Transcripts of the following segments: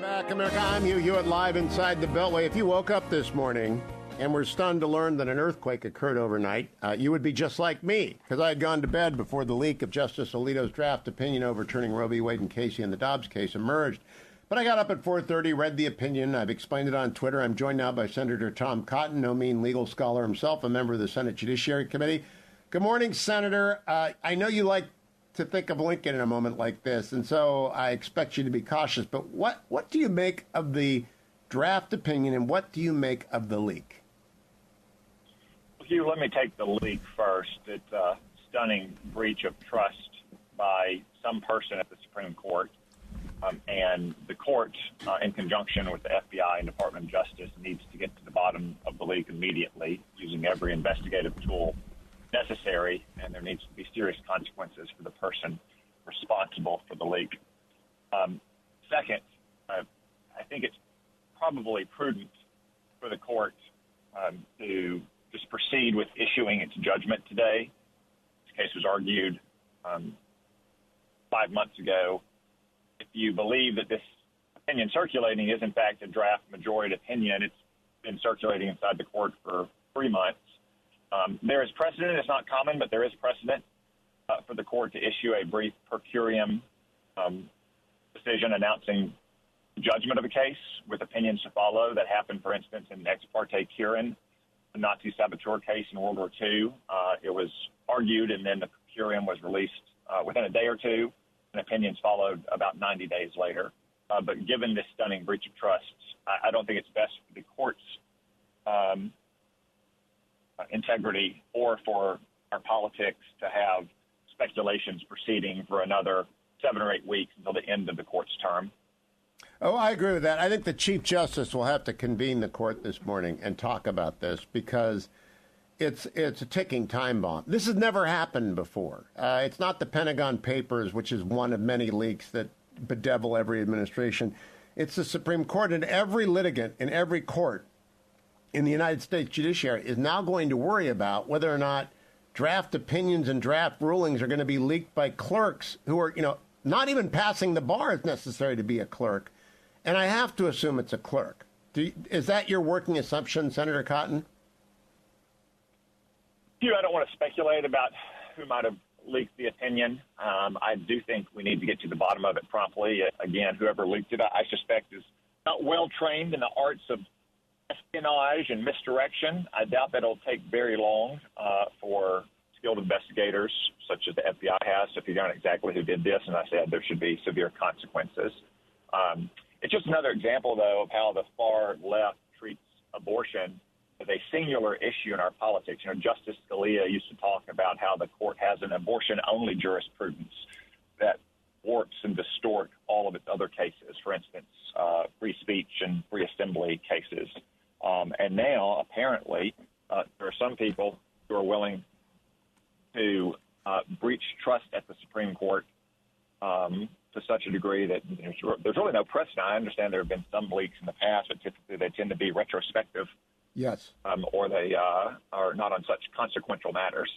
Back, America. I'm Hugh Hewitt, live inside the Beltway. If you woke up this morning and were stunned to learn that an earthquake occurred overnight, you would be just like me, because I had gone to bed before the leak of Justice Alito's draft opinion overturning Roe v. Wade and Casey and the Dobbs case emerged. But I got up at 4:30, read the opinion. I've explained it on Twitter. I'm joined now by Senator Tom Cotton, no mean legal scholar himself, a member of the Senate Judiciary Committee. Good morning, Senator. I know you like to think of Lincoln in a moment like this, and so I expect you to be cautious. But what do you make of the draft opinion, and what do you make of the leak? Hugh, let me take the leak first. It's a stunning breach of trust by some person at the Supreme Court. And the court, in conjunction with the FBI and Department of Justice, needs to get to the bottom of the leak immediately using every investigative tool necessary, and there needs to be serious consequences for the person responsible for the leak. Second, I think it's probably prudent for the court to just proceed with issuing its judgment today. This case was argued 5 months ago. If you believe that this opinion circulating is, in fact, a draft majority opinion, it's been circulating inside the court for 3 months. There is precedent. It's not common, but there is precedent for the court to issue a brief per curiam decision announcing judgment of a case with opinions to follow. That happened, for instance, in Ex parte Quirin, the Nazi saboteur case in World War II. It was argued, and then the per curiam was released within a day or two, and opinions followed about 90 days later. But given this stunning breach of trust, I don't think it's best for the court's integrity or for our politics to have speculations proceeding for another 7 or 8 weeks until the end of the court's term. Oh, I agree with that. I think the Chief Justice will have to convene the court this morning and talk about this, because it's a ticking time bomb. This has never happened before. It's not the Pentagon Papers, which is one of many leaks that bedevil every administration. It's the Supreme Court, and every litigant in every court in the United States judiciary is now going to worry about whether or not draft opinions and draft rulings are going to be leaked by clerks who are, not even passing the bar as necessary to be a clerk. And I have to assume it's a clerk. Is that your working assumption, Senator Cotton? Hugh, I don't want to speculate about who might have leaked the opinion. I do think we need to get to the bottom of it promptly. Again, whoever leaked it, I suspect, is not well trained in the arts of espionage and misdirection. I doubt that it'll take very long for skilled investigators, such as the FBI has, to figure out exactly who did this. And I said there should be severe consequences. It's just another example, though, of how the far left treats abortion as a singular issue in our politics. Justice Scalia used to talk about how the court has an abortion-only jurisprudence that warps and distort all of its other cases, for instance, free speech and free assembly cases. And now, apparently, there are some people who are willing to breach trust at the Supreme Court to such a degree that there's really no precedent. I understand there have been some leaks in the past, but typically they tend to be retrospective. Yes. Or they are not on such consequential matters.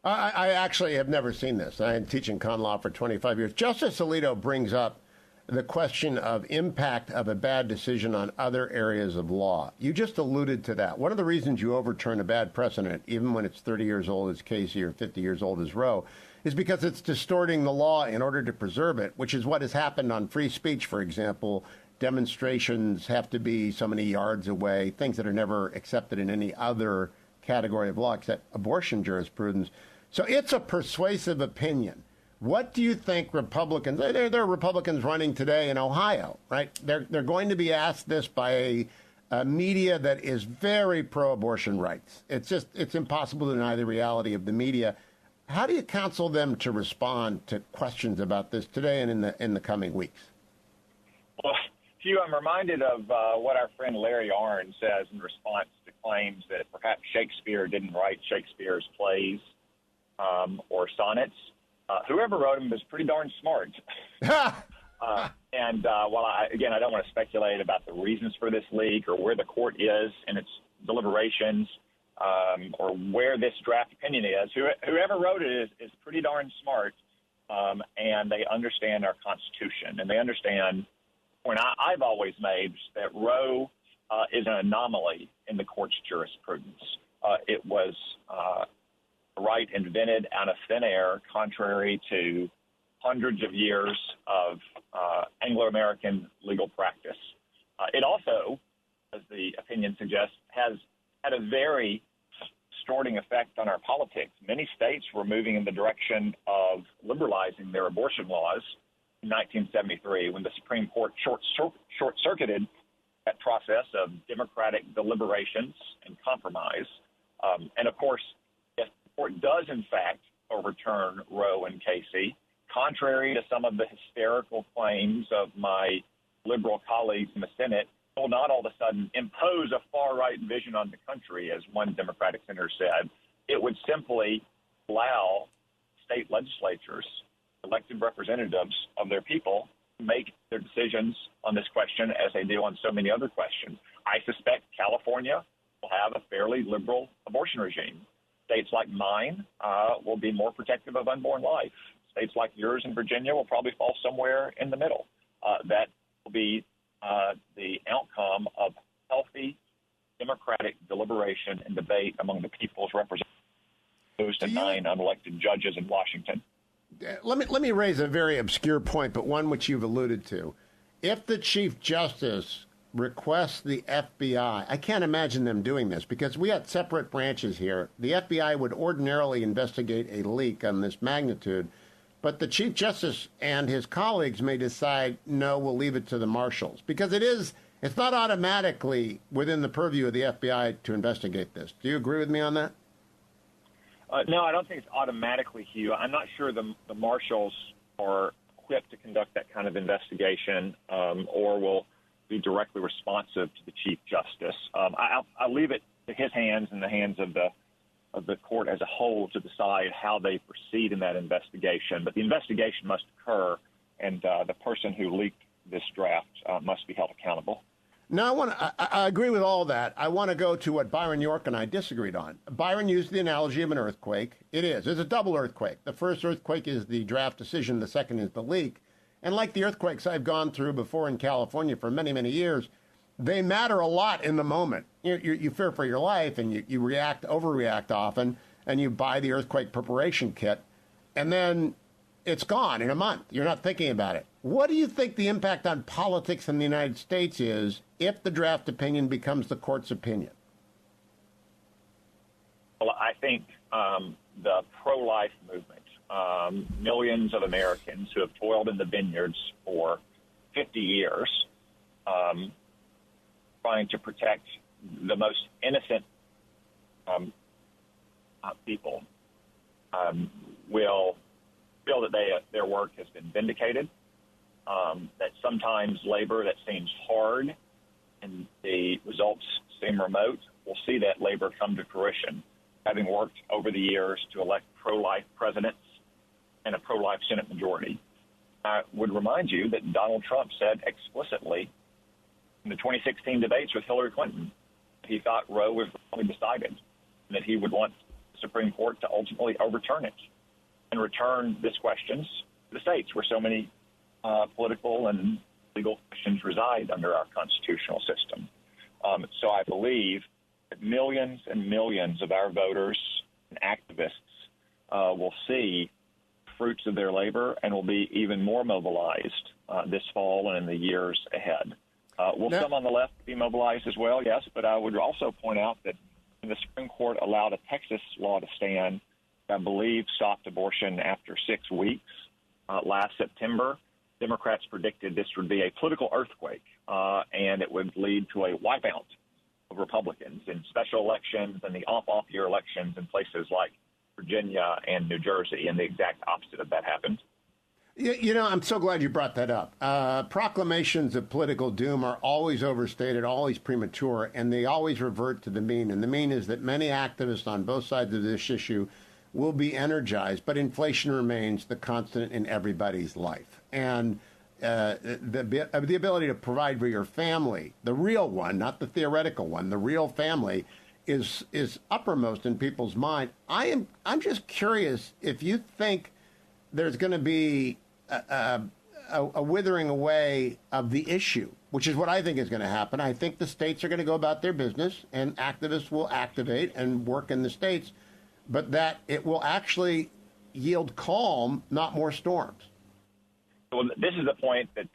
I actually have never seen this. I've been teaching con law for 25 years. Justice Alito brings up the question of impact of a bad decision on other areas of law. You just alluded to that. One of the reasons you overturn a bad precedent, even when it's 30 years old as Casey or 50 years old as Roe, is because it's distorting the law in order to preserve it, which is what has happened on free speech, for example. Demonstrations have to be so many yards away, things that are never accepted in any other category of law except abortion jurisprudence. So it's a persuasive opinion. What do you think Republicans, there are Republicans running today in Ohio, right? They're going to be asked this by a media that is very pro-abortion rights. It's impossible to deny the reality of the media. How do you counsel them to respond to questions about this today and in the coming weeks? Well, Hugh, I'm reminded of what our friend Larry Arnn says in response to claims that perhaps Shakespeare didn't write Shakespeare's plays or sonnets. Whoever wrote them was pretty darn smart. And while I don't want to speculate about the reasons for this leak or where the court is in its deliberations or where this draft opinion is, whoever wrote it is pretty darn smart, and they understand our Constitution, and they understand point I've always made is that Roe is an anomaly in the court's jurisprudence. It was a right invented out of thin air, contrary to hundreds of years of Anglo-American legal practice. It also, as the opinion suggests, has had a very distorting effect on our politics. Many states were moving in the direction of liberalizing their abortion laws in 1973 when the Supreme Court short-circuited that process of democratic deliberations and compromise. And, of course, if the court does, in fact, overturn Roe and Casey, contrary to some of the hysterical claims of my liberal colleagues in the Senate, will not all of a sudden impose a far-right vision on the country, as one Democratic senator said. It would simply allow state legislatures, elected representatives of their people, to make their decisions on this question as they do on so many other questions. I suspect California will have a fairly liberal abortion regime. States like mine will be more protective of unborn life. States like yours in Virginia will probably fall somewhere in the middle. That will be the outcome of healthy democratic deliberation and debate among the people's representatives and 9 unelected judges in Washington. Let me raise a very obscure point, but one which you've alluded to. If the Chief Justice requests the FBI, I can't imagine them doing this because we got separate branches here. The FBI would ordinarily investigate a leak on this magnitude, but the Chief Justice and his colleagues may decide, no, we'll leave it to the marshals, because it's not automatically within the purview of the FBI to investigate this. Do you agree with me on that? No, I don't think it's automatically, Hugh. I'm not sure the marshals are equipped to conduct that kind of investigation or will be directly responsive to the Chief Justice. I'll leave it to his hands and the hands of the court as a whole to decide how they proceed in that investigation. But the investigation must occur, and the person who leaked this draft must be held accountable. Now, I agree with all that. I want to go to what Byron York and I disagreed on. Byron used the analogy of an earthquake. It's a double earthquake. The first earthquake is the draft decision. The second is the leak. And like the earthquakes I've gone through before in California for many, many years, they matter a lot in the moment. You fear for your life, and you overreact often, and you buy the earthquake preparation kit, and then it's gone in a month. You're not thinking about it. What do you think the impact on politics in the United States is if the draft opinion becomes the court's opinion? Well, I think the pro-life movement, millions of Americans who have toiled in the vineyards for 50 years, trying to protect the most innocent people, will feel that their work has been vindicated, that sometimes labor that seems hard and the results seem remote, we'll see that labor come to fruition. Having worked over the years to elect pro-life presidents and a pro-life Senate majority, I would remind you that Donald Trump said explicitly in the 2016 debates with Hillary Clinton, he thought Roe was wrongly decided and that he would want the Supreme Court to ultimately overturn it and return this questions to the states where so many political and legal questions reside under our constitutional system. So I believe that millions and millions of our voters and activists will see fruits of their labor and will be even more mobilized this fall and in the years ahead. Will some on the left be mobilized as well? Yes, but I would also point out that the Supreme Court allowed a Texas law to stand, I believe, stopped abortion after 6 weeks last September. Democrats predicted this would be a political earthquake, and it would lead to a wipeout of Republicans in special elections and the off year elections in places like Virginia and New Jersey, and the exact opposite of that happened. I'm so glad you brought that up. Proclamations of political doom are always overstated, always premature, and they always revert to the mean. And the mean is that many activists on both sides of this issue will be energized, but inflation remains the constant in everybody's life. And the ability to provide for your family, the real one, not the theoretical one, the real family, is uppermost in people's mind. I'm just curious if you think there's going to be a withering away of the issue, which is what I think is going to happen. I think the states are going to go about their business, and activists will activate and work in the states, but that it will actually yield calm, not more storms. Well, this is the point that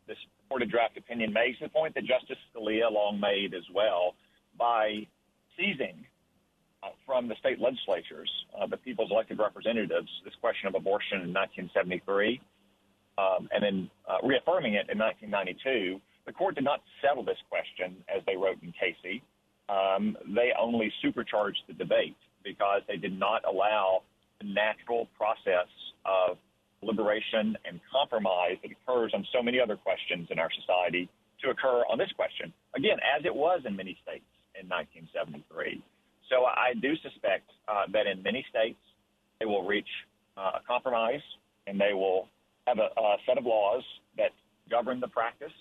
this reported draft opinion makes, the point that Justice Scalia long made as well, by seizing from the state legislatures, the people's elected representatives, this question of abortion in 1973, and then reaffirming it in 1992. The court did not settle this question, as they wrote in Casey. They only supercharged the debate because they did not allow the natural process of liberation and compromise that occurs on so many other questions in our society to occur on this question, again, as it was in many states in 1973. So I do suspect that in many states they will reach a compromise, and they will have a set of laws that govern the practice.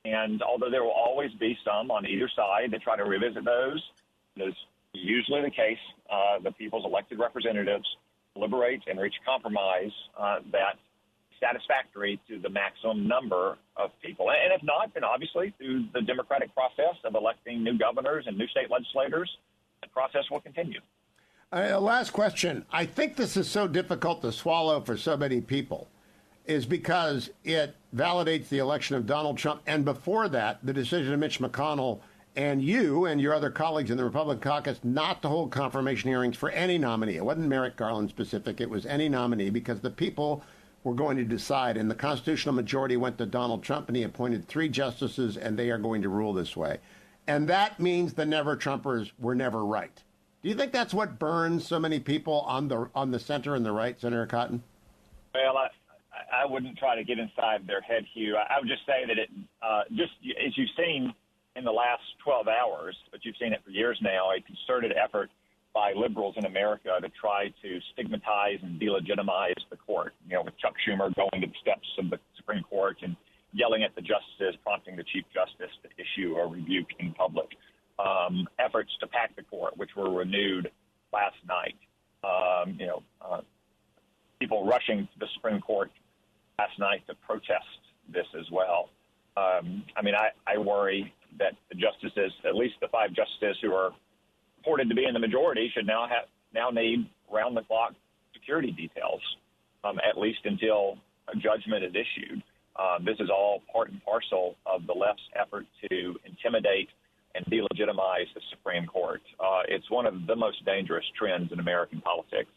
And although there will always be some on either side that try to revisit those, it is usually the case the people's elected representatives deliberate and reach compromise that satisfactory to the maximum number of people. And if not, then obviously through the democratic process of electing new governors and new state legislators, the process will continue. Last question. I think this is so difficult to swallow for so many people is because it validates the election of Donald Trump. And before that, the decision of Mitch McConnell and you and your other colleagues in the Republican caucus not to hold confirmation hearings for any nominee. It wasn't Merrick Garland specific. It was any nominee because the people were going to decide. And the constitutional majority went to Donald Trump, and he appointed 3 justices, and they are going to rule this way. And that means the never-Trumpers were never right. Do you think that's what burns so many people on the center and the right, Senator Cotton? Well, I wouldn't try to get inside their head, Hugh. I would just say that it just as you've seen in the last 12 hours, but you've seen it for years now, a concerted effort by liberals in America to try to stigmatize and delegitimize the court, with Chuck Schumer going to the steps of the Supreme Court and yelling at the justices, prompting the Chief Justice to issue a rebuke in public. Efforts to pack the court, which were renewed last night. People rushing to the Supreme Court last night to protest this as well. I worry that the justices, at least the 5 justices who are reported to be in the majority, should now need round-the-clock security details, at least until a judgment is issued. This is all part and parcel of the left's effort to intimidate and delegitimize the Supreme Court. It's one of the most dangerous trends in American politics.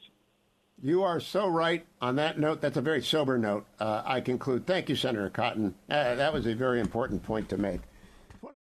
You are so right on that note. That's a very sober note. I conclude. Thank you, Senator Cotton. That was a very important point to make.